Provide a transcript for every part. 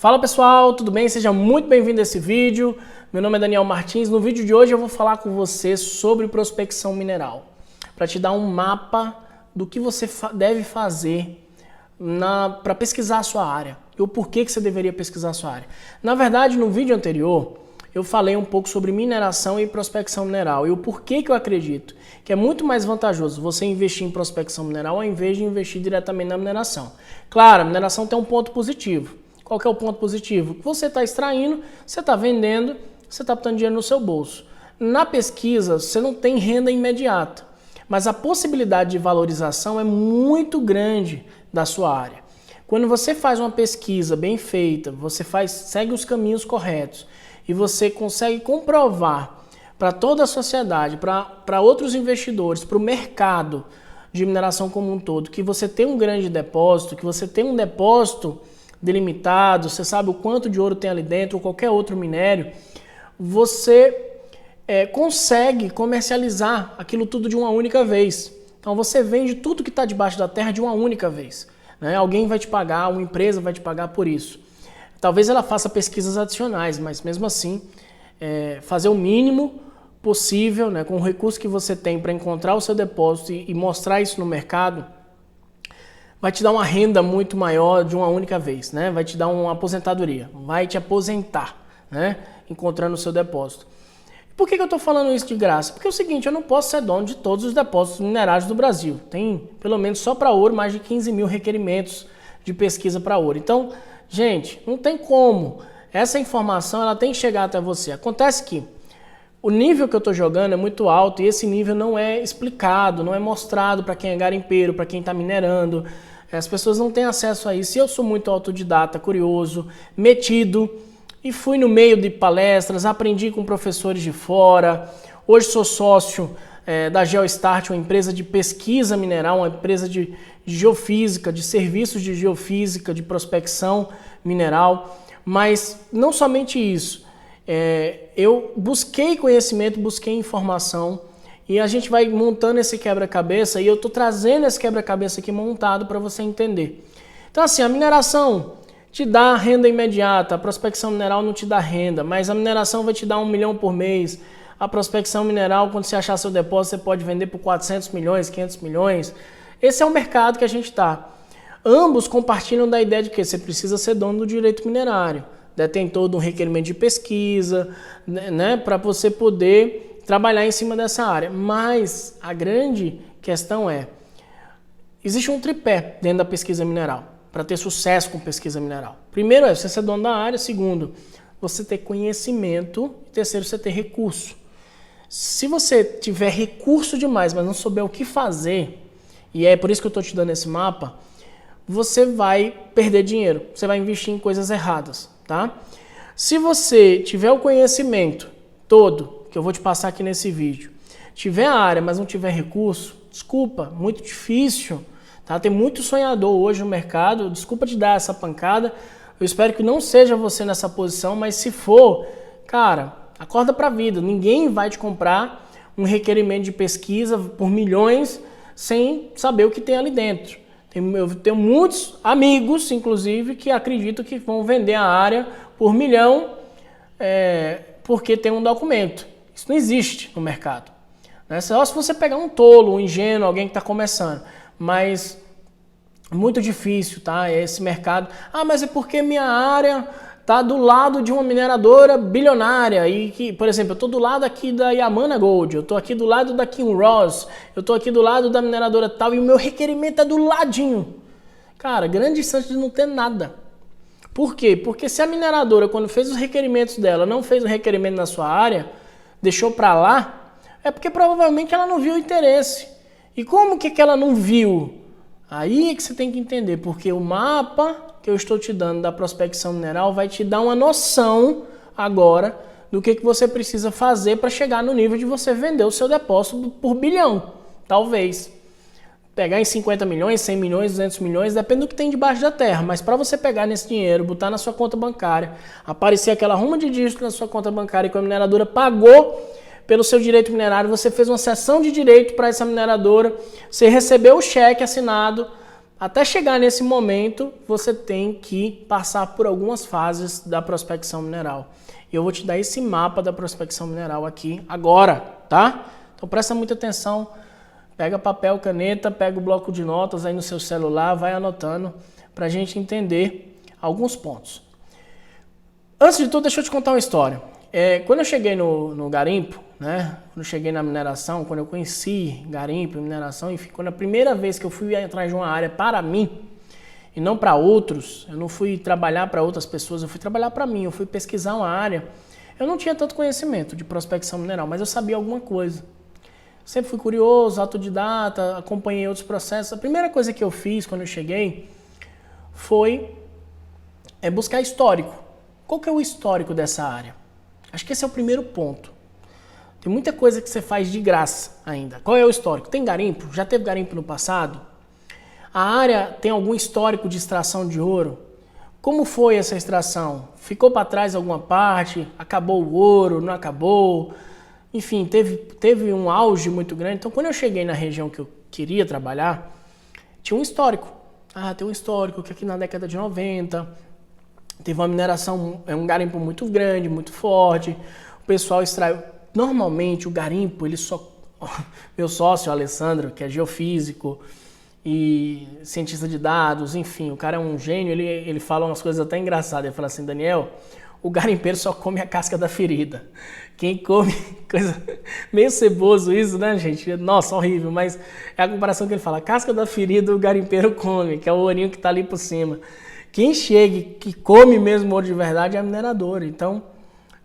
Fala pessoal, tudo bem? Seja muito bem-vindo a esse vídeo. Meu nome é Daniel Martins. No vídeo de hoje eu vou falar com você sobre prospecção mineral, para te dar um mapa do que você deve fazer para pesquisar a sua área e o porquê que você deveria pesquisar a sua área. Na verdade, no vídeo anterior, eu falei um pouco sobre mineração e prospecção mineral e o porquê que eu acredito que é muito mais vantajoso você investir em prospecção mineral ao invés de investir diretamente na mineração. Claro, a mineração tem um ponto positivo. Qual que é o ponto positivo? Você está extraindo, você está vendendo, você está botando dinheiro no seu bolso. Na pesquisa, você não tem renda imediata, mas a possibilidade de valorização é muito grande da sua área. Quando você faz uma pesquisa bem feita, você segue os caminhos corretos e você consegue comprovar para toda a sociedade, para outros investidores, para o mercado de mineração como um todo, que você tem um grande depósito, que você tem um depósito delimitado, você sabe o quanto de ouro tem ali dentro, ou qualquer outro minério, você consegue comercializar aquilo tudo de uma única vez. Então você vende tudo que está debaixo da terra de uma única vez. Né? Alguém vai te pagar, uma empresa vai te pagar por isso. Talvez ela faça pesquisas adicionais, mas mesmo assim, fazer o mínimo possível, né, com o recurso que você tem para encontrar o seu depósito e mostrar isso no mercado, vai te dar uma renda muito maior de uma única vez, né? Vai te dar uma aposentadoria, vai te aposentar, né? Encontrando o seu depósito. Por que eu estou falando isso de graça? Porque é o seguinte, eu não posso ser dono de todos os depósitos minerários do Brasil. Tem, pelo menos só para ouro, mais de 15 mil requerimentos de pesquisa para ouro. Então, gente, não tem como. Essa informação ela tem que chegar até você. Acontece que o nível que eu estou jogando é muito alto e esse nível não é explicado, não é mostrado para quem é garimpeiro, para quem está minerando. As pessoas não têm acesso a isso. Eu sou muito autodidata, curioso, metido e fui no meio de palestras, aprendi com professores de fora. Hoje sou sócio da GeoStart, uma empresa de pesquisa mineral, uma empresa de geofísica, de serviços de geofísica, de prospecção mineral. Mas não somente isso. Eu busquei conhecimento, busquei informação e a gente vai montando esse quebra-cabeça e eu estou trazendo esse quebra-cabeça aqui montado para você entender. Então assim, a mineração te dá renda imediata, a prospecção mineral não te dá renda, mas a mineração vai te dar 1 milhão por mês. A prospecção mineral, quando você achar seu depósito, você pode vender por 400 milhões, 500 milhões. Esse é o mercado que a gente está. Ambos compartilham da ideia de que você precisa ser dono do direito minerário. Detentor de um requerimento de pesquisa, né, para você poder trabalhar em cima dessa área. Mas a grande questão existe um tripé dentro da pesquisa mineral, para ter sucesso com pesquisa mineral. Primeiro você ser dono da área, segundo, você ter conhecimento, e terceiro, você ter recurso. Se você tiver recurso demais, mas não souber o que fazer, e é por isso que eu estou te dando esse mapa, você vai perder dinheiro, você vai investir em coisas erradas. Tá? Se você tiver o conhecimento todo, que eu vou te passar aqui nesse vídeo, tiver a área, mas não tiver recurso, desculpa, muito difícil. Tá? Tem muito sonhador hoje no mercado, desculpa te dar essa pancada, eu espero que não seja você nessa posição, mas se for, cara, acorda pra vida, ninguém vai te comprar um requerimento de pesquisa por milhões sem saber o que tem ali dentro. Eu tenho muitos amigos, inclusive, que acreditam que vão vender a área por milhão porque tem um documento. Isso não existe no mercado. Né? Só se você pegar um tolo, um ingênuo, alguém que está começando. Mas muito difícil, tá? Esse mercado. Ah, mas é porque minha área está do lado de uma mineradora bilionária. E que, por exemplo, eu estou do lado aqui da Yamana Gold, eu estou aqui do lado da Kinross, eu estou aqui do lado da mineradora tal e o meu requerimento é do ladinho. Cara, grande chance de não ter nada. Por quê? Porque se a mineradora, quando fez os requerimentos dela, não fez o requerimento na sua área, deixou para lá, é porque provavelmente ela não viu o interesse. E como que ela não viu? Aí é que você tem que entender, porque o mapa que eu estou te dando da prospecção mineral vai te dar uma noção agora do que você precisa fazer para chegar no nível de você vender o seu depósito por bilhão, talvez. Pegar em 50 milhões, 100 milhões, 200 milhões, depende do que tem debaixo da terra, mas para você pegar nesse dinheiro, botar na sua conta bancária, aparecer aquela ruma de dígito na sua conta bancária que a mineradora pagou pelo seu direito minerário, você fez uma cessão de direito para essa mineradora, você recebeu o cheque assinado, até chegar nesse momento, você tem que passar por algumas fases da prospecção mineral. E eu vou te dar esse mapa da prospecção mineral aqui agora, tá? Então presta muita atenção, pega papel, caneta, pega o bloco de notas aí no seu celular, vai anotando para a gente entender alguns pontos. Antes de tudo, deixa eu te contar uma história. Quando eu cheguei no garimpo, né? Quando eu cheguei na mineração, quando eu conheci garimpo, mineração, enfim, quando a primeira vez que eu fui atrás de uma área para mim e não para outros, eu não fui trabalhar para outras pessoas, eu fui trabalhar para mim, eu fui pesquisar uma área. Eu não tinha tanto conhecimento de prospecção mineral, mas eu sabia alguma coisa. Sempre fui curioso, autodidata, acompanhei outros processos. A primeira coisa que eu fiz quando eu cheguei foi buscar histórico. Qual que é o histórico dessa área? Acho que esse é o primeiro ponto. Tem muita coisa que você faz de graça ainda. Qual é o histórico? Tem garimpo? Já teve garimpo no passado? A área tem algum histórico de extração de ouro? Como foi essa extração? Ficou para trás alguma parte? Acabou o ouro? Não acabou? Enfim, teve um auge muito grande. Então, quando eu cheguei na região que eu queria trabalhar, tinha um histórico. Tem um histórico que aqui na década de 90 teve uma mineração, um garimpo muito grande, muito forte. O pessoal extraiu. Normalmente, o garimpo, ele só... Meu sócio, o Alessandro, que é geofísico e cientista de dados, enfim, o cara é um gênio, ele fala umas coisas até engraçadas. Ele fala assim, Daniel, o garimpeiro só come a casca da ferida. Quem come, coisa meio ceboso isso, né, gente? Nossa, horrível, mas é a comparação que ele fala. A casca da ferida o garimpeiro come, que é o ourinho que tá ali por cima. Quem chega, que come mesmo ouro de verdade é a mineradora. Então,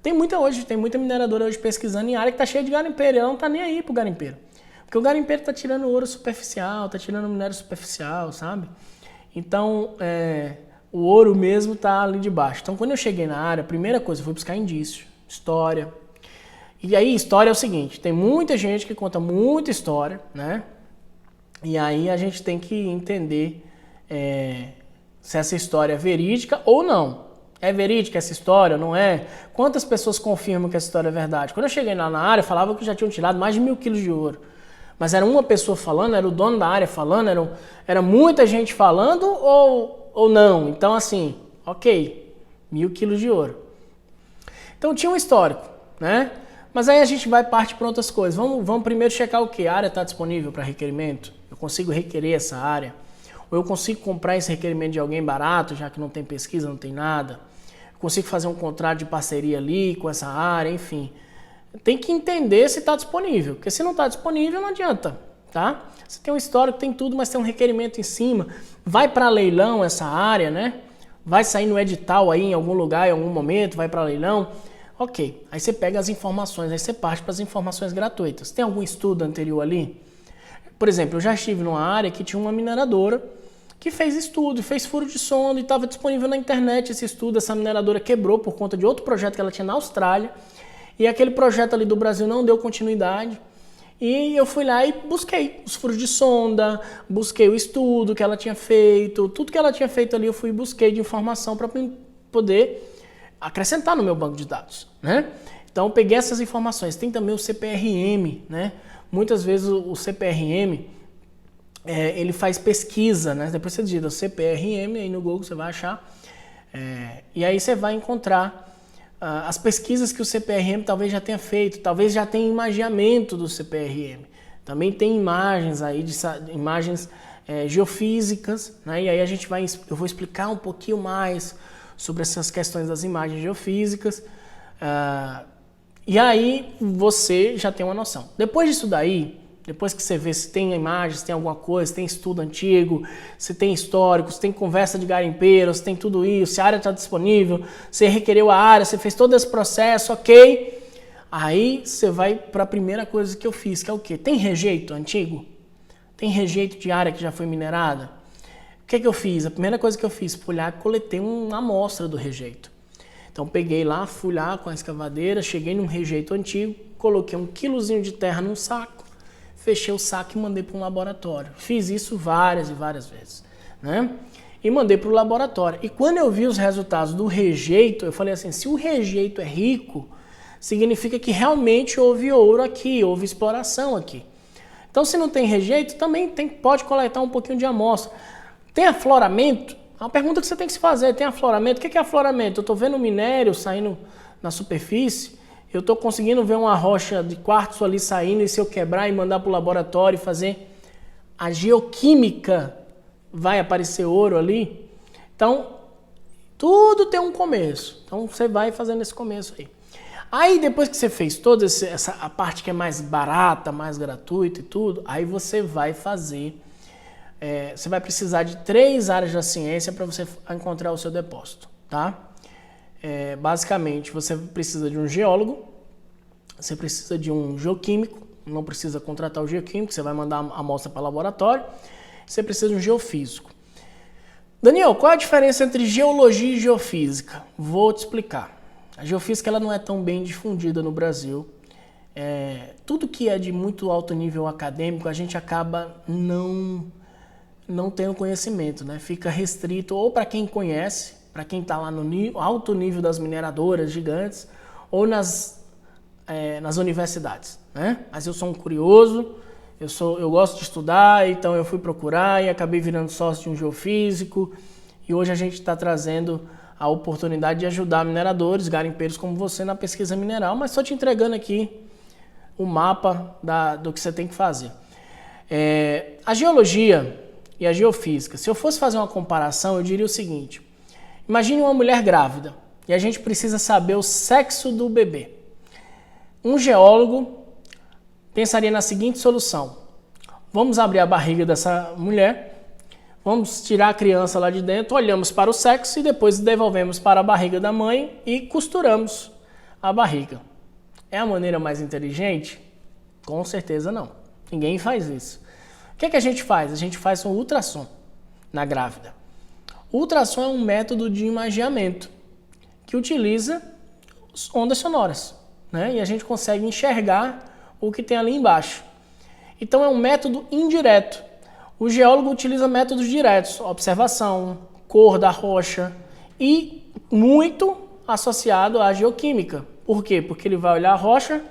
tem muita mineradora hoje pesquisando em área que tá cheia de garimpeiro. Ela não tá nem aí pro garimpeiro. Porque o garimpeiro tá tirando ouro superficial, tá tirando minério superficial, sabe? Então, o ouro mesmo tá ali de baixo. Então, quando eu cheguei na área, a primeira coisa, eu fui buscar indício, história. E aí, história é o seguinte, tem muita gente que conta muita história, né? E aí a gente tem que entender se essa história é verídica ou não. É verídica essa história, não é? Quantas pessoas confirmam que essa história é verdade? Quando eu cheguei lá na área, falavam que já tinham tirado mais de 1.000 quilos de ouro. Mas era uma pessoa falando, era o dono da área falando, era muita gente falando ou não? Então assim, ok, 1.000 quilos de ouro. Então tinha um histórico, né? Mas aí a gente vai partir para outras coisas. Vamos primeiro checar o que? A área está disponível para requerimento? Eu consigo requerer essa área? Ou eu consigo comprar esse requerimento de alguém barato, já que não tem pesquisa, não tem nada? Eu consigo fazer um contrato de parceria ali com essa área, enfim. Tem que entender se está disponível, porque se não está disponível não adianta, tá? Você tem um histórico, tem tudo, mas tem um requerimento em cima. Vai para leilão essa área, né? Vai sair no edital aí em algum lugar, em algum momento, vai para leilão. Ok, aí você pega as informações, aí você parte para as informações gratuitas. Tem algum estudo anterior ali? Por exemplo, eu já estive numa área que tinha uma mineradora que fez estudo, fez furo de sonda e estava disponível na internet esse estudo. Essa mineradora quebrou por conta de outro projeto que ela tinha na Austrália e aquele projeto ali do Brasil não deu continuidade. E eu fui lá e busquei os furos de sonda, busquei o estudo que ela tinha feito, tudo que ela tinha feito ali eu fui e busquei de informação para poder acrescentar no meu banco de dados, né? Então eu peguei essas informações. Tem também o CPRM, né? Muitas vezes o CPRM ele faz pesquisa, né? Depois você digita o CPRM aí no Google você vai achar e aí você vai encontrar as pesquisas que o CPRM talvez já tenha feito, talvez já tenha imageamento do CPRM. Também tem imagens aí, imagens geofísicas, né? E aí eu vou explicar um pouquinho mais sobre essas questões das imagens geofísicas. E aí você já tem uma noção. Depois disso daí, depois que você vê se tem imagens, se tem alguma coisa, se tem estudo antigo, se tem histórico, se tem conversa de garimpeiro, se tem tudo isso, se a área está disponível, você requereu a área, você fez todo esse processo, ok. Aí você vai para a primeira coisa que eu fiz, que é o quê? Tem rejeito antigo? Tem rejeito de área que já foi minerada? O que eu fiz? A primeira coisa que eu fiz foi olhar, coletei uma amostra do rejeito. Então peguei lá, fui lá com a escavadeira, cheguei num rejeito antigo, coloquei 1 quilozinho de terra num saco, fechei o saco e mandei para um laboratório. Fiz isso várias e várias vezes, né? E mandei para o laboratório. E quando eu vi os resultados do rejeito, eu falei assim, se o rejeito é rico, significa que realmente houve ouro aqui, houve exploração aqui. Então se não tem rejeito, também pode coletar um pouquinho de amostra. Tem afloramento? É uma pergunta que você tem que se fazer. Tem afloramento? O que é afloramento? Eu estou vendo minério saindo na superfície, eu estou conseguindo ver uma rocha de quartzo ali saindo, e se eu quebrar e mandar para o laboratório e fazer a geoquímica, vai aparecer ouro ali? Então, tudo tem um começo. Então, você vai fazendo esse começo aí. Aí, depois que você fez toda a parte que é mais barata, mais gratuita e tudo, aí você vai fazer... você vai precisar de 3 áreas da ciência para você encontrar o seu depósito, tá? Basicamente, você precisa de um geólogo, você precisa de um geoquímico, não precisa contratar o geoquímico, você vai mandar a amostra para o laboratório, você precisa de um geofísico. Daniel, qual a diferença entre geologia e geofísica? Vou te explicar. A geofísica ela não é tão bem difundida no Brasil. Tudo que é de muito alto nível acadêmico, a gente acaba não tendo conhecimento, né? Fica restrito ou para quem conhece, para quem está lá no alto nível das mineradoras gigantes, ou nas universidades, né? Mas eu sou um curioso, eu gosto de estudar, então eu fui procurar e acabei virando sócio de um geofísico, e hoje a gente está trazendo a oportunidade de ajudar mineradores, garimpeiros como você na pesquisa mineral, mas estou te entregando aqui o mapa do que você tem que fazer. A geologia e a geofísica, se eu fosse fazer uma comparação, eu diria o seguinte: imagine uma mulher grávida e a gente precisa saber o sexo do bebê. Um geólogo pensaria na seguinte solução: vamos abrir a barriga dessa mulher, vamos tirar a criança lá de dentro, olhamos para o sexo e depois devolvemos para a barriga da mãe e costuramos a barriga. É a maneira mais inteligente? Com certeza não. Ninguém faz isso. O que a gente faz? A gente faz um ultrassom na grávida. O ultrassom é um método de imageamento que utiliza ondas sonoras, né? E a gente consegue enxergar o que tem ali embaixo. Então é um método indireto. O geólogo utiliza métodos diretos, observação, cor da rocha e muito associado à geoquímica. Por quê? Porque ele vai olhar a rocha,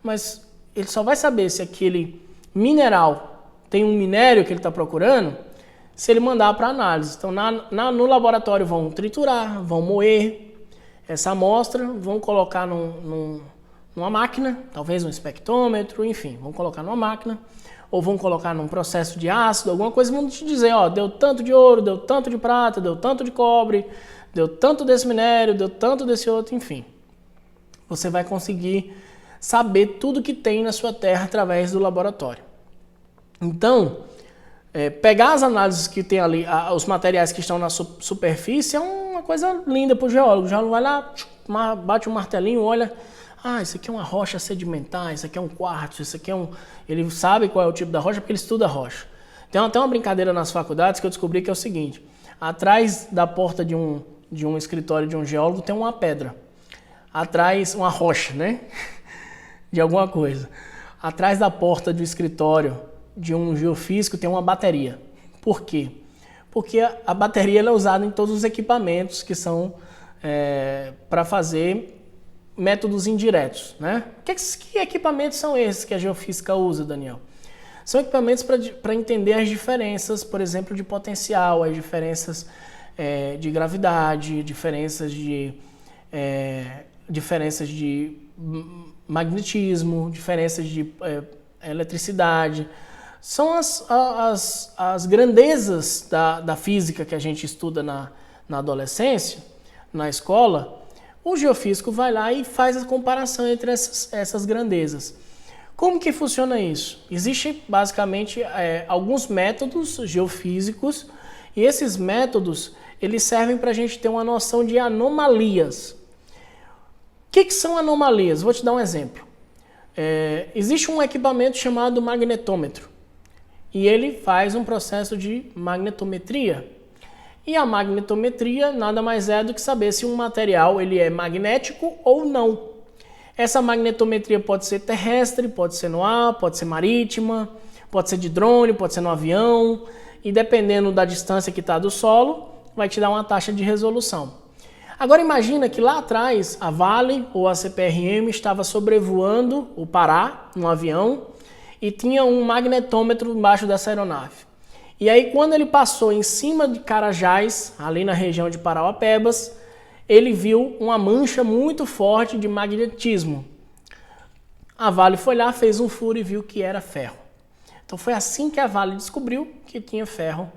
mas ele só vai saber se aquele mineral tem um minério que ele está procurando se ele mandar para análise. Então no laboratório vão triturar, vão moer essa amostra, vão colocar numa máquina, talvez um espectrômetro, enfim, vão colocar numa máquina, ou vão colocar num processo de ácido, alguma coisa, vão te dizer, ó, deu tanto de ouro, deu tanto de prata, deu tanto de cobre, deu tanto desse minério, deu tanto desse outro, enfim. Você vai conseguir saber tudo que tem na sua terra através do laboratório. Então, pegar as análises que tem ali, os materiais que estão na superfície, é uma coisa linda para o geólogo. O geólogo vai lá, bate um martelinho, olha, isso aqui é uma rocha sedimentar, isso aqui é um quartzo, isso aqui é um... Ele sabe qual é o tipo da rocha porque ele estuda a rocha. Tem até uma brincadeira nas faculdades que eu descobri que é o seguinte: atrás da porta de um escritório de um geólogo tem uma pedra. Atrás, uma rocha, né? De alguma coisa. Atrás da porta do escritório de um geofísico tem uma bateria. Por quê? Porque a bateria ela é usada em todos os equipamentos que são para fazer métodos indiretos, né? Que equipamentos são esses que a geofísica usa, Daniel? São equipamentos para entender as diferenças, por exemplo, de potencial, as diferenças de gravidade, diferenças de magnetismo, diferenças de eletricidade. São as grandezas da física que a gente estuda na adolescência, na escola. O geofísico vai lá e faz a comparação entre essas grandezas. Como que funciona isso? Existem basicamente alguns métodos geofísicos, e esses métodos eles servem para a gente ter uma noção de anomalias. O que são anomalias? Vou te dar um exemplo. Existe um equipamento chamado magnetômetro, e ele faz um processo de magnetometria. E a magnetometria nada mais é do que saber se um material ele é magnético ou não. Essa magnetometria pode ser terrestre, pode ser no ar, pode ser marítima, pode ser de drone, pode ser no avião, e dependendo da distância que está do solo, vai te dar uma taxa de resolução. Agora imagina que lá atrás a Vale ou a CPRM estava sobrevoando o Pará, num avião, e tinha um magnetômetro embaixo dessa aeronave. E aí quando ele passou em cima de Carajás, ali na região de Parauapebas, ele viu uma mancha muito forte de magnetismo. A Vale foi lá, fez um furo e viu que era ferro. Então foi assim que a Vale descobriu que tinha ferro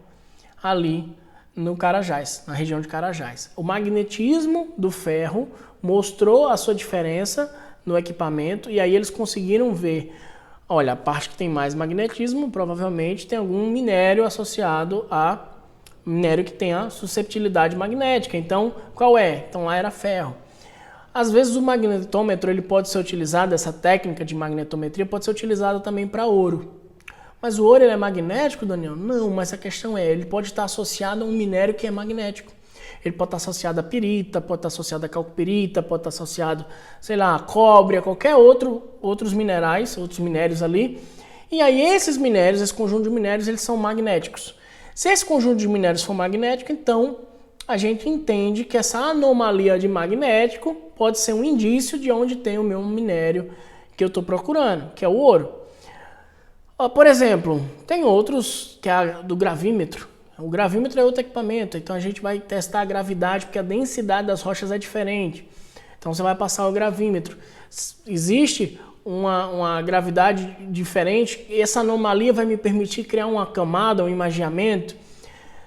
ali no Carajás, na região de Carajás. O magnetismo do ferro mostrou a sua diferença no equipamento e aí eles conseguiram ver, olha, a parte que tem mais magnetismo provavelmente tem algum minério associado a minério que tem a susceptibilidade magnética. Então, qual é? Então lá era ferro. Às vezes o magnetômetro ele pode ser utilizado, essa técnica de magnetometria pode ser utilizada também para ouro. Mas o ouro ele é magnético, Daniel? Não, mas a questão é, ele pode estar associado a um minério que é magnético. Ele pode estar associado a pirita, pode estar associado a calcopirita, pode estar associado, sei lá, a cobre, a qualquer outros minerais, outros minérios ali. E aí esses minérios, esse conjunto de minérios, eles são magnéticos. Se esse conjunto de minérios for magnético, então a gente entende que essa anomalia de magnético pode ser um indício de onde tem o meu minério que eu estou procurando, que é o ouro. Por exemplo, tem outros, que é do gravímetro. O gravímetro é outro equipamento, então a gente vai testar a gravidade, porque a densidade das rochas é diferente. Então você vai passar o gravímetro. Existe uma gravidade diferente, e essa anomalia vai me permitir criar uma camada, um imaginamento.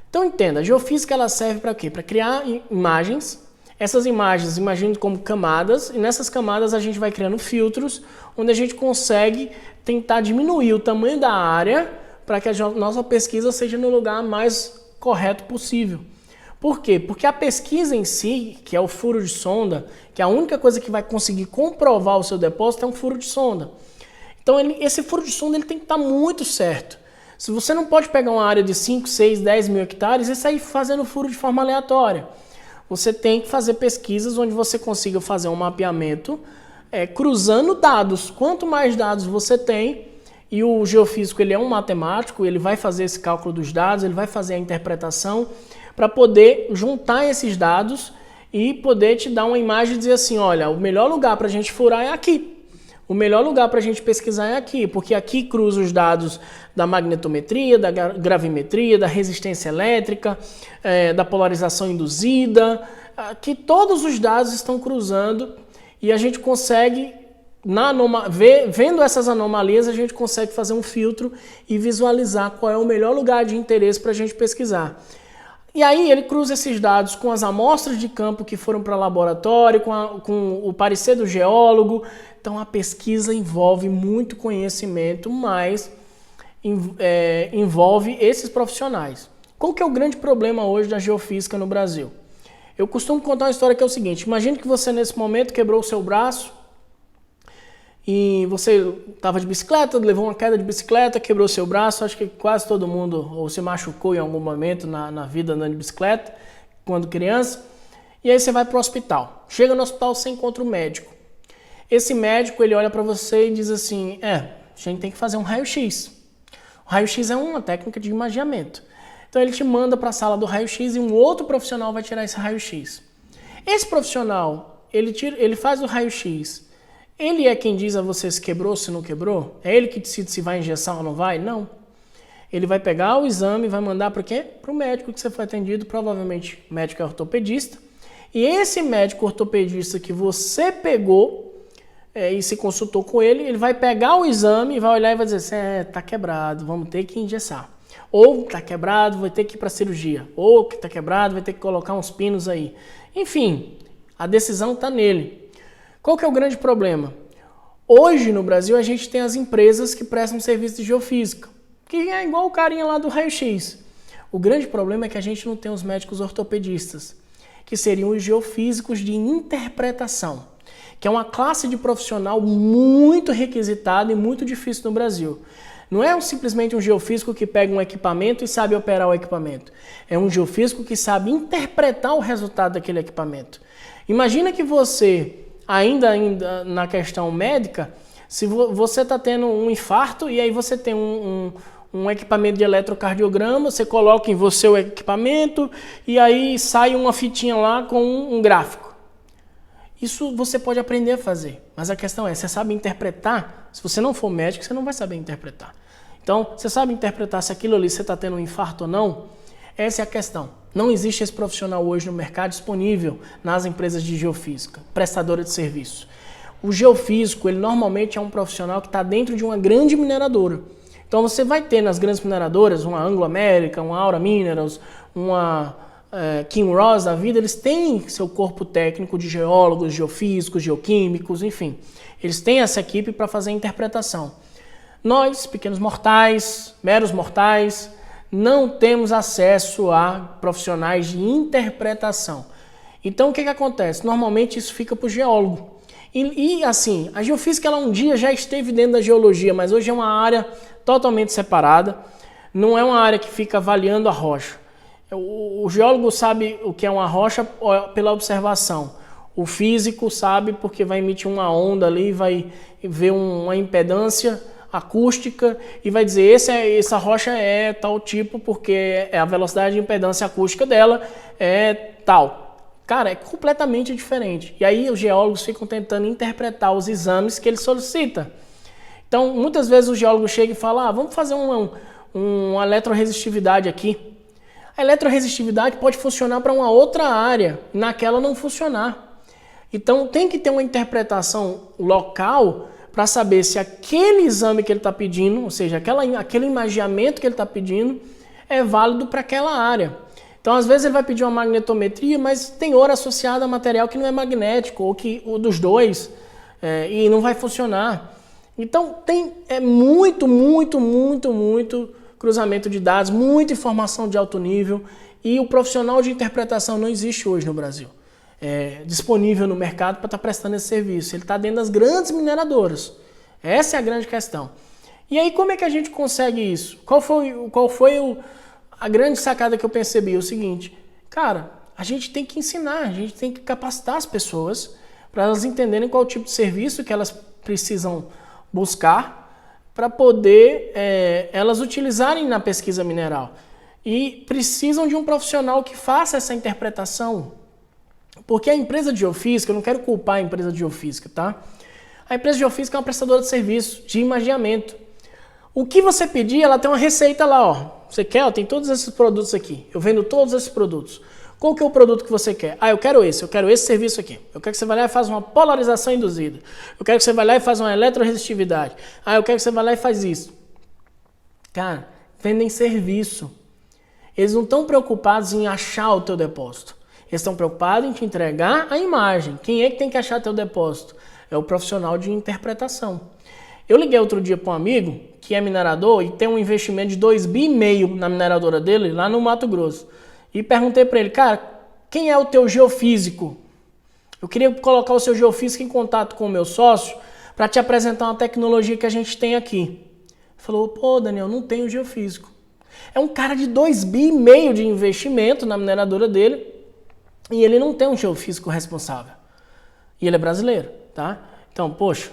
Então entenda, a geofísica ela serve para quê? Para criar imagens. Essas imagens, imagine como camadas, e nessas camadas a gente vai criando filtros, onde a gente consegue tentar diminuir o tamanho da área para que a nossa pesquisa seja no lugar mais correto possível. Por quê? Porque a pesquisa em si, que é o furo de sonda, que é a única coisa que vai conseguir comprovar o seu depósito é um furo de sonda. Então esse furo de sonda ele tem que estar muito certo. Se você não pode pegar uma área de 5, 6, 10 mil hectares e sair fazendo furo de forma aleatória. Você tem que fazer pesquisas onde você consiga fazer um mapeamento cruzando dados. Quanto mais dados você tem, e o geofísico ele é um matemático, ele vai fazer esse cálculo dos dados, ele vai fazer a interpretação para poder juntar esses dados e poder te dar uma imagem e dizer assim, olha, o melhor lugar para a gente furar é aqui. O melhor lugar para a gente pesquisar é aqui, porque aqui cruza os dados da magnetometria, da gravimetria, da resistência elétrica, da polarização induzida, que todos os dados estão cruzando e a gente consegue, vendo essas anomalias, a gente consegue fazer um filtro e visualizar qual é o melhor lugar de interesse para a gente pesquisar. E aí ele cruza esses dados com as amostras de campo que foram para laboratório, com o parecer do geólogo. Então a pesquisa envolve muito conhecimento, mas envolve esses profissionais. Qual que é o grande problema hoje da geofísica no Brasil? Eu costumo contar uma história que é o seguinte, imagine que você nesse momento quebrou o seu braço e você estava de bicicleta, levou uma queda de bicicleta, quebrou seu braço, acho que quase todo mundo ou se machucou em algum momento na vida andando de bicicleta, quando criança, e aí você vai para o hospital. Chega no hospital, você encontra o médico. Esse médico, ele olha para você e diz assim, a gente tem que fazer um raio-x. O raio-x é uma técnica de imaginamento. Então ele te manda para a sala do raio-x e um outro profissional vai tirar esse raio-x. Esse profissional, ele faz o raio-x. Ele é quem diz a você se quebrou, se não quebrou? É ele que decide se vai engessar ou não vai? Não. Ele vai pegar o exame e vai mandar para quê? Para o médico que você foi atendido, provavelmente médico ortopedista. E esse médico ortopedista que você pegou e se consultou com ele, ele vai pegar o exame, vai olhar e vai dizer assim, tá quebrado, vamos ter que engessar. Ou tá quebrado, vai ter que ir para cirurgia. Ou que tá quebrado, vai ter que colocar uns pinos aí. Enfim, a decisão está nele. Qual que é o grande problema? Hoje no Brasil a gente tem as empresas que prestam serviço de geofísica, que é igual o carinha lá do raio-x. O grande problema é que a gente não tem os médicos ortopedistas, que seriam os geofísicos de interpretação, que é uma classe de profissional muito requisitada e muito difícil no Brasil. Não é simplesmente um geofísico que pega um equipamento e sabe operar o equipamento. É um geofísico que sabe interpretar o resultado daquele equipamento. Imagina que você, ainda na questão médica, se você está tendo um infarto e aí você tem um equipamento de eletrocardiograma, você coloca em você o equipamento e aí sai uma fitinha lá com um gráfico. Isso você pode aprender a fazer, mas a questão é, você sabe interpretar? Se você não for médico, você não vai saber interpretar. Então, você sabe interpretar se aquilo ali você está tendo um infarto ou não? Essa é a questão. Não existe esse profissional hoje no mercado disponível nas empresas de geofísica, prestadora de serviço. O geofísico, ele normalmente é um profissional que está dentro de uma grande mineradora. Então você vai ter nas grandes mineradoras, uma Anglo American, uma Aura Minerals, uma Kinross da vida, eles têm seu corpo técnico de geólogos, geofísicos, geoquímicos, enfim. Eles têm essa equipe para fazer a interpretação. Nós, pequenos mortais, meros mortais, não temos acesso a profissionais de interpretação. Então o que acontece? Normalmente isso fica para o geólogo. E assim, a geofísica ela um dia já esteve dentro da geologia, mas hoje é uma área totalmente separada. Não é uma área que fica avaliando a rocha. O geólogo sabe o que é uma rocha pela observação. O físico sabe porque vai emitir uma onda ali, vai ver uma impedância acústica e vai dizer essa rocha é tal tipo porque a velocidade de impedância acústica dela é tal. Cara, é completamente diferente. E aí os geólogos ficam tentando interpretar os exames que ele solicita. Então, muitas vezes o geólogo chega e fala, vamos fazer uma eletroresistividade aqui. A eletroresistividade pode funcionar para uma outra área, naquela não funcionar. Então, tem que ter uma interpretação local para saber se aquele exame que ele está pedindo, ou seja, aquele imageamento que ele está pedindo, é válido para aquela área. Então, às vezes ele vai pedir uma magnetometria, mas tem ouro associado a material que não é magnético, ou que o dos dois, e não vai funcionar. Então, tem muito cruzamento de dados, muita informação de alto nível, e o profissional de interpretação não existe hoje no Brasil. Disponível no mercado para estar prestando esse serviço. Ele está dentro das grandes mineradoras. Essa é a grande questão. E aí, como é que a gente consegue isso? Qual foi a grande sacada que eu percebi? O seguinte, cara, a gente tem que ensinar, a gente tem que capacitar as pessoas para elas entenderem qual tipo de serviço que elas precisam buscar para poder elas utilizarem na pesquisa mineral. E precisam de um profissional que faça essa interpretação. Porque a empresa de geofísica, eu não quero culpar a empresa de geofísica, tá? A empresa de geofísica é uma prestadora de serviço, de imageamento. O que você pedir, ela tem uma receita lá, ó. Você quer? Tem todos esses produtos aqui. Eu vendo todos esses produtos. Qual que é o produto que você quer? Eu quero esse serviço aqui. Eu quero que você vá lá e faça uma polarização induzida. Eu quero que você vá lá e faça uma eletroresistividade. Eu quero que você vá lá e faz isso. Cara, vendem serviço. Eles não estão preocupados em achar o teu depósito. Eles estão preocupados em te entregar a imagem. Quem é que tem que achar teu depósito? É o profissional de interpretação. Eu liguei outro dia para um amigo que é minerador e tem um investimento de 2,5 bi na mineradora dele, lá no Mato Grosso. E perguntei para ele, cara, quem é o teu geofísico? Eu queria colocar o seu geofísico em contato com o meu sócio para te apresentar uma tecnologia que a gente tem aqui. Ele falou, pô, Daniel, não tenho geofísico. É um cara de 2,5 bi de investimento na mineradora dele e ele não tem um geofísico responsável. E ele é brasileiro, tá? Então, poxa,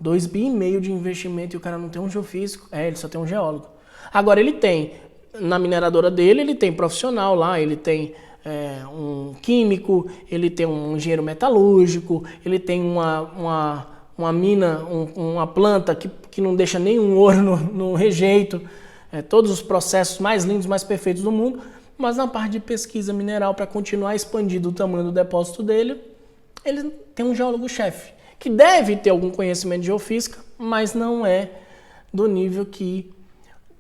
2,5 bi de investimento e o cara não tem um geofísico. Ele só tem um geólogo. Agora ele tem, na mineradora dele, ele tem profissional lá, ele tem um químico, ele tem um engenheiro metalúrgico, ele tem uma mina, uma planta que não deixa nenhum ouro no rejeito, todos os processos mais lindos, mais perfeitos do mundo, mas na parte de pesquisa mineral, para continuar expandindo o tamanho do depósito dele, ele tem um geólogo-chefe, que deve ter algum conhecimento de geofísica, mas não é do nível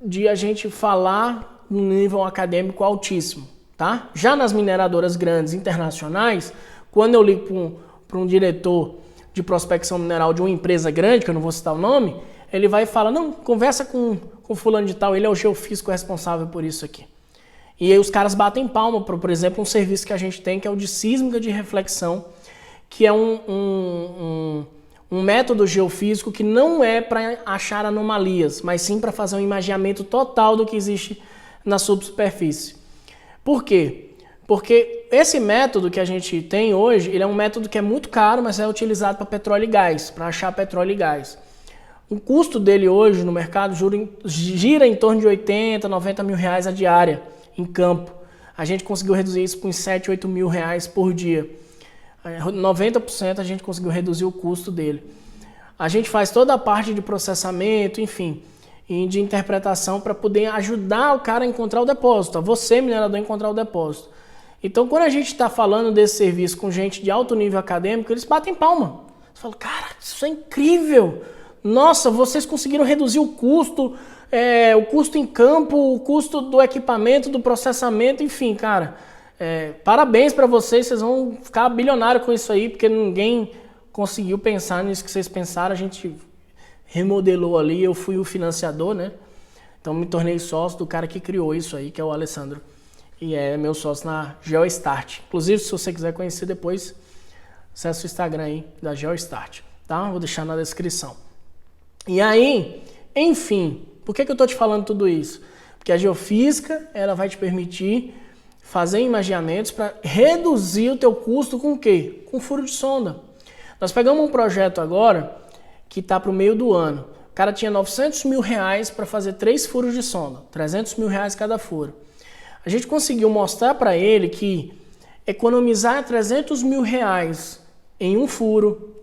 de a gente falar no nível acadêmico altíssimo, tá? Já nas mineradoras grandes internacionais, quando eu ligo para um diretor de prospecção mineral de uma empresa grande, que eu não vou citar o nome, ele vai e fala, não, conversa com fulano de tal, ele é o geofísico responsável por isso aqui. E aí os caras batem palma, por exemplo, um serviço que a gente tem, que é o de sísmica de reflexão, que é um método geofísico que não é para achar anomalias, mas sim para fazer um imageamento total do que existe na subsuperfície. Por quê? Porque esse método que a gente tem hoje, ele é um método que é muito caro, mas é utilizado para petróleo e gás, para achar petróleo e gás. O custo dele hoje no mercado gira em torno de 80, 90 mil reais a diária em campo. A gente conseguiu reduzir isso para uns 7, 8 mil reais por dia. 90% a gente conseguiu reduzir o custo dele. A gente faz toda a parte de processamento, enfim. e de interpretação para poder ajudar o cara a encontrar o depósito, a você, minerador, a encontrar o depósito. Então, quando a gente está falando desse serviço com gente de alto nível acadêmico, eles batem palma. Você fala, cara, isso é incrível! Nossa, vocês conseguiram reduzir o custo em campo, o custo do equipamento, do processamento, enfim, cara. Parabéns para vocês vão ficar bilionários com isso aí, porque ninguém conseguiu pensar nisso que vocês pensaram, a gente remodelou ali, eu fui o financiador, né? Então me tornei sócio do cara que criou isso aí, que é o Alessandro. E é meu sócio na GeoStart. Inclusive, se você quiser conhecer depois, acesse o Instagram aí da GeoStart, tá? Vou deixar na descrição. E aí, enfim, por que eu tô te falando tudo isso? Porque a geofísica, ela vai te permitir fazer imaginamentos para reduzir o teu custo com o quê? Com furo de sonda. Nós pegamos um projeto agora que está para o meio do ano. O cara tinha R$900 mil para fazer 3 furos de sonda, R$300 mil cada furo. A gente conseguiu mostrar para ele que economizar R$300 mil em um furo,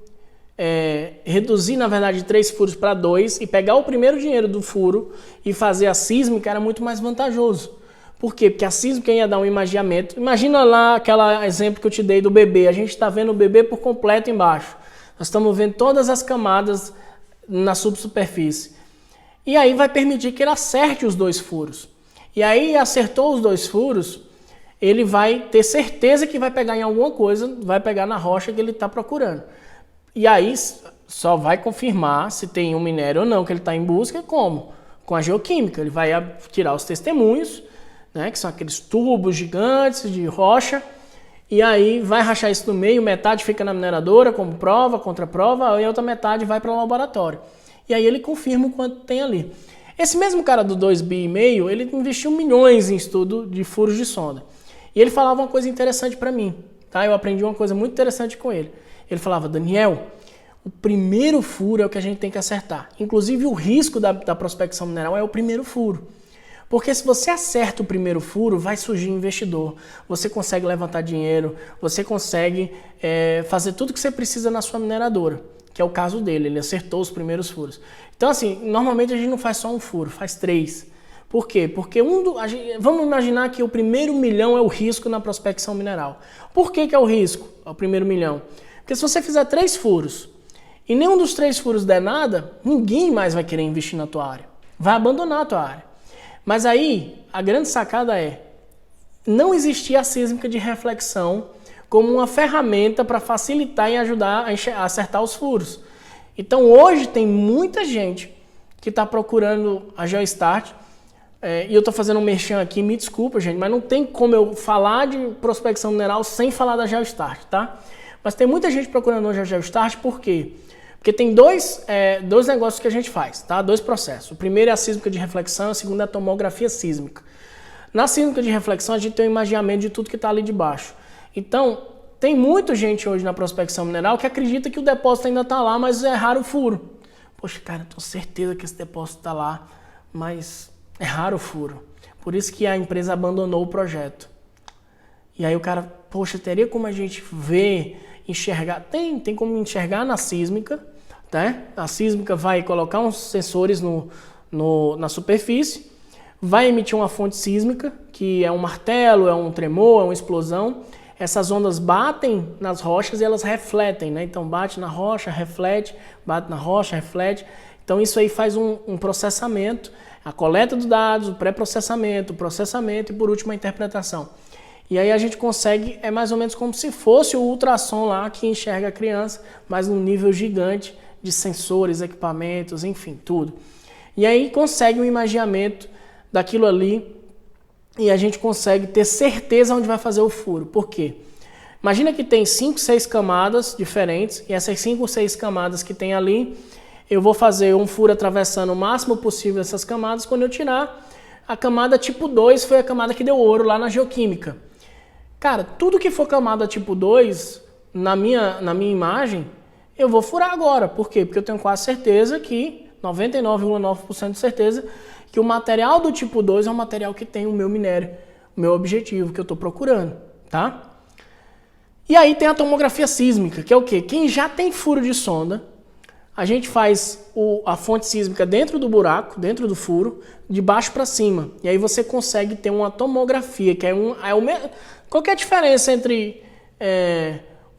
reduzir na verdade 3 furos para 2 e pegar o primeiro dinheiro do furo e fazer a sísmica era muito mais vantajoso. Por quê? Porque a sísmica ia dar um imaginamento. Imagina lá aquele exemplo que eu te dei do bebê. A gente está vendo o bebê por completo embaixo. Nós estamos vendo todas as camadas na subsuperfície. E aí vai permitir que ele acerte os 2 furos. E aí acertou os 2 furos, ele vai ter certeza que vai pegar em alguma coisa, vai pegar na rocha que ele está procurando. E aí só vai confirmar se tem um minério ou não que ele está em busca, como? Com a geoquímica. Ele vai tirar os testemunhos, né, que são aqueles tubos gigantes de rocha, e aí vai rachar isso no meio, metade fica na mineradora como prova, contra-prova, e a outra metade vai para o laboratório. E aí ele confirma o quanto tem ali. Esse mesmo cara do 2,5 bi, ele investiu milhões em estudo de furos de sonda. E ele falava uma coisa interessante para mim, tá? Eu aprendi uma coisa muito interessante com ele. Ele falava, Daniel, o primeiro furo é o que a gente tem que acertar. Inclusive o risco da prospecção mineral é o primeiro furo. Porque se você acerta o primeiro furo, vai surgir investidor, você consegue levantar dinheiro, você consegue fazer tudo que você precisa na sua mineradora, que é o caso dele, ele acertou os primeiros furos. Então assim, normalmente a gente não faz só um furo, faz 3. Por quê? Porque vamos imaginar que o primeiro milhão é o risco na prospecção mineral. Por que é o risco, o primeiro milhão? Porque se você fizer 3 furos e nenhum dos 3 furos der nada, ninguém mais vai querer investir na tua área, vai abandonar a tua área. Mas aí, a grande sacada não existia a sísmica de reflexão como uma ferramenta para facilitar e ajudar a acertar os furos. Então hoje tem muita gente que está procurando a GeoStart, e eu estou fazendo um merchan aqui, me desculpa gente, mas não tem como eu falar de prospecção mineral sem falar da GeoStart, tá? Mas tem muita gente procurando hoje a GeoStart, por quê? Porque tem dois negócios que a gente faz, tá? 2 processos. O primeiro é a sísmica de reflexão, o segundo é a tomografia sísmica. Na sísmica de reflexão, a gente tem um imaginamento de tudo que está ali de baixo. Então, tem muita gente hoje na prospecção mineral que acredita que o depósito ainda está lá, mas é raro o furo. Poxa, cara, eu tenho certeza que esse depósito está lá, mas é raro o furo. Por isso que a empresa abandonou o projeto. E aí o cara, poxa, teria como a gente ver, enxergar? Tem como enxergar na sísmica, tá? A sísmica vai colocar uns sensores na superfície, vai emitir uma fonte sísmica, que é um martelo, é um tremor, é uma explosão. Essas ondas batem nas rochas e elas refletem, né? Então bate na rocha, reflete, bate na rocha, reflete. Então isso aí faz um processamento, a coleta dos dados, o pré-processamento, o processamento e por último a interpretação. E aí a gente consegue, é mais ou menos como se fosse o ultrassom lá que enxerga a criança, mas num nível gigante de sensores, equipamentos, enfim, tudo. E aí consegue um imaginamento daquilo ali e a gente consegue ter certeza onde vai fazer o furo. Por quê? Imagina que tem 5, 6 camadas diferentes e essas 5 ou 6 camadas que tem ali, eu vou fazer um furo atravessando o máximo possível essas camadas. Quando eu tirar, a camada tipo 2 foi a camada que deu ouro lá na geoquímica. Cara, tudo que for camada tipo 2, na minha imagem, eu vou furar agora. Por quê? Porque eu tenho quase certeza que, 99,9% de certeza, que o material do tipo 2 é um material que tem o meu minério, o meu objetivo que eu estou procurando, tá? E aí tem a tomografia sísmica, que é o quê? Quem já tem furo de sonda, a gente faz a fonte sísmica dentro do buraco, dentro do furo, de baixo para cima. E aí você consegue ter uma tomografia, que qual que é a diferença entre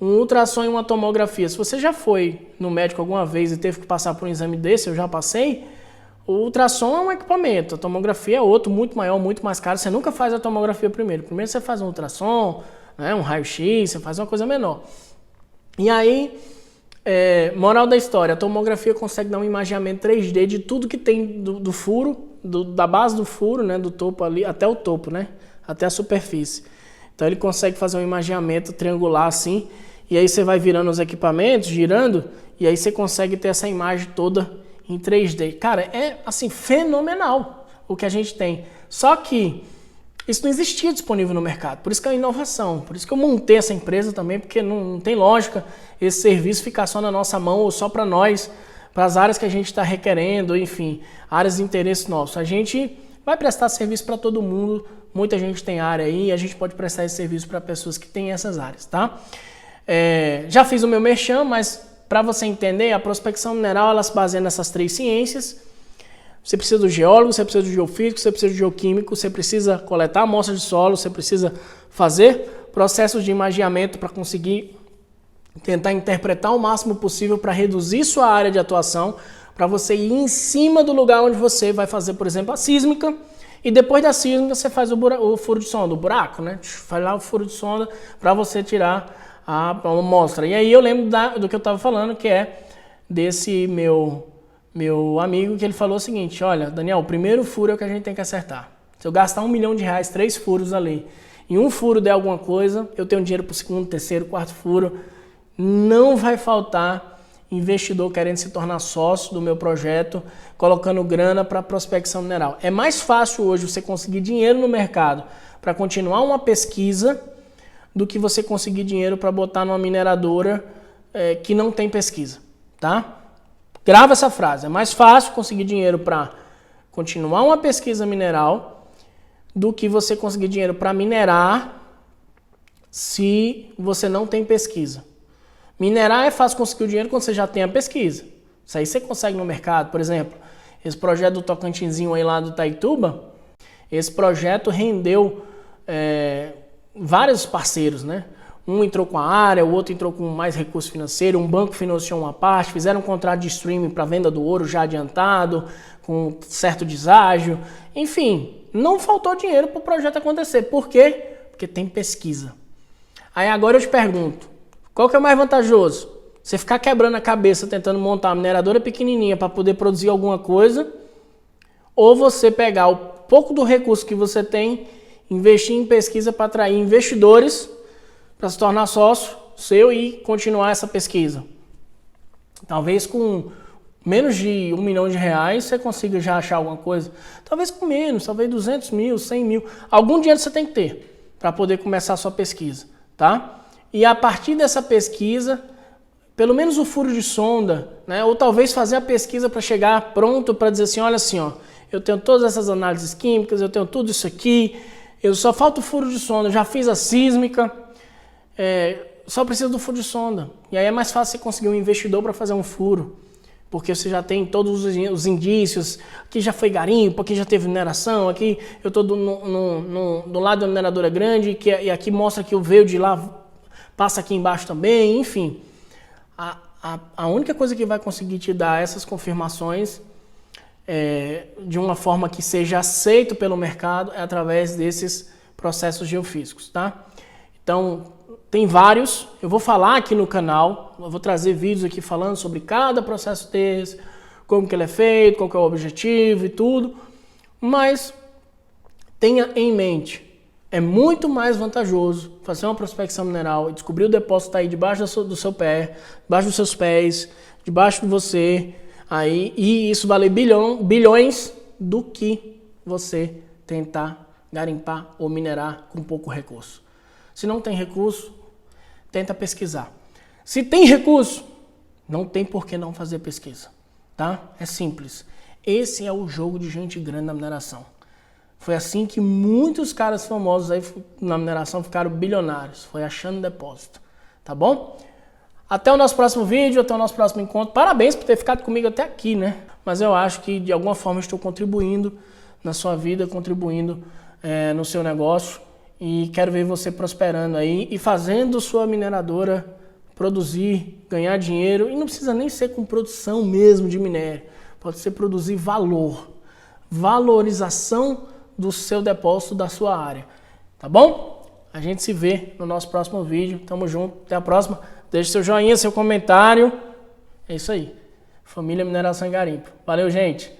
um ultrassom e uma tomografia? Se você já foi no médico alguma vez e teve que passar por um exame desse, eu já passei, o ultrassom é um equipamento, a tomografia é outro, muito maior, muito mais caro. Você nunca faz a tomografia primeiro. Primeiro você faz um ultrassom, né, um raio-x, você faz uma coisa menor. E aí, moral da história, a tomografia consegue dar um imaginamento 3D de tudo que tem do furo, da base do furo, né, do topo ali, até o topo, né, até a superfície. Então ele consegue fazer um imaginamento triangular assim, e aí você vai virando os equipamentos, girando, e aí você consegue ter essa imagem toda em 3D. Cara, é assim, fenomenal o que a gente tem. Só que isso não existia disponível no mercado, por isso que é uma inovação, por isso que eu montei essa empresa também, porque não tem lógica esse serviço ficar só na nossa mão ou só para nós, para as áreas que a gente está requerendo, enfim, áreas de interesse nosso. A gente vai prestar serviço para todo mundo, muita gente tem área aí, a gente pode prestar esse serviço para pessoas que têm essas áreas, tá? Já fiz o meu merchan, mas para você entender, a prospecção mineral ela se baseia nessas 3 ciências. Você precisa do geólogo, você precisa do geofísico, você precisa do geoquímico, você precisa coletar amostras de solo, você precisa fazer processos de imageamento para conseguir tentar interpretar o máximo possível para reduzir sua área de atuação, para você ir em cima do lugar onde você vai fazer, por exemplo, a sísmica, e depois da sísmica você faz o furo de sonda, o buraco, né? Faz lá o furo de sonda para você tirar a amostra. E aí eu lembro do que eu estava falando, que é desse meu amigo, que ele falou o seguinte: olha, Daniel, o primeiro furo é o que a gente tem que acertar. Se eu gastar R$1 milhão, 3 furos ali, e um furo der alguma coisa, eu tenho dinheiro para o segundo, terceiro, quarto furo, não vai faltar investidor querendo se tornar sócio do meu projeto, colocando grana para prospecção mineral. É mais fácil hoje você conseguir dinheiro no mercado para continuar uma pesquisa do que você conseguir dinheiro para botar numa mineradora que não tem pesquisa, tá? Grava essa frase, é mais fácil conseguir dinheiro para continuar uma pesquisa mineral do que você conseguir dinheiro para minerar se você não tem pesquisa. Minerar é fácil conseguir o dinheiro quando você já tem a pesquisa. Isso aí você consegue no mercado. Por exemplo, esse projeto do Tocantinzinho aí lá do Itaituba, esse projeto rendeu vários parceiros, né? Um entrou com a área, o outro entrou com mais recurso financeiro, um banco financiou uma parte, fizeram um contrato de streaming para venda do ouro já adiantado, com certo deságio. Enfim, não faltou dinheiro para o projeto acontecer. Por quê? Porque tem pesquisa. Aí agora eu te pergunto, qual que é o mais vantajoso? Você ficar quebrando a cabeça tentando montar uma mineradora pequenininha para poder produzir alguma coisa, ou você pegar o pouco do recurso que você tem, investir em pesquisa para atrair investidores para se tornar sócio seu e continuar essa pesquisa. Talvez com menos de R$1 milhão você consiga já achar alguma coisa. Talvez com menos, talvez 200 mil, 100 mil. Algum dinheiro você tem que ter para poder começar a sua pesquisa, tá? E a partir dessa pesquisa, pelo menos o furo de sonda, né? Ou talvez fazer a pesquisa para chegar pronto para dizer assim, olha assim, ó, eu tenho todas essas análises químicas, eu tenho tudo isso aqui, eu só falta o furo de sonda, eu já fiz a sísmica, só preciso do furo de sonda. E aí é mais fácil você conseguir um investidor para fazer um furo, porque você já tem todos os indícios, aqui já foi garimpo, aqui já teve mineração, aqui eu estou do lado da mineradora grande, e aqui mostra que o veio de lá, passa aqui embaixo também, enfim. A única coisa que vai conseguir te dar essas confirmações de uma forma que seja aceito pelo mercado é através desses processos geofísicos, tá? Então, tem vários, eu vou falar aqui no canal, eu vou trazer vídeos aqui falando sobre cada processo desse, como que ele é feito, qual que é o objetivo e tudo, mas tenha em mente, é muito mais vantajoso fazer uma prospecção mineral e descobrir o depósito tá aí debaixo do seu pé, debaixo dos seus pés, debaixo de você, aí, e isso vale bilhões do que você tentar garimpar ou minerar com pouco recurso. Se não tem recurso, tenta pesquisar. Se tem recurso, não tem por que não fazer pesquisa, tá? É simples. Esse é o jogo de gente grande na mineração. Foi assim que muitos caras famosos aí na mineração ficaram bilionários. Foi achando depósito, tá bom? Até o nosso próximo vídeo, até o nosso próximo encontro. Parabéns por ter ficado comigo até aqui, né? Mas eu acho que de alguma forma estou contribuindo na sua vida, contribuindo no seu negócio. E quero ver você prosperando aí e fazendo sua mineradora produzir, ganhar dinheiro. E não precisa nem ser com produção mesmo de minério. Pode ser produzir valor. Valorização do seu depósito, da sua área. Tá bom? A gente se vê no nosso próximo vídeo. Tamo junto. Até a próxima. Deixe seu joinha, seu comentário. É isso aí. Família Mineração e Garimpo. Valeu, gente.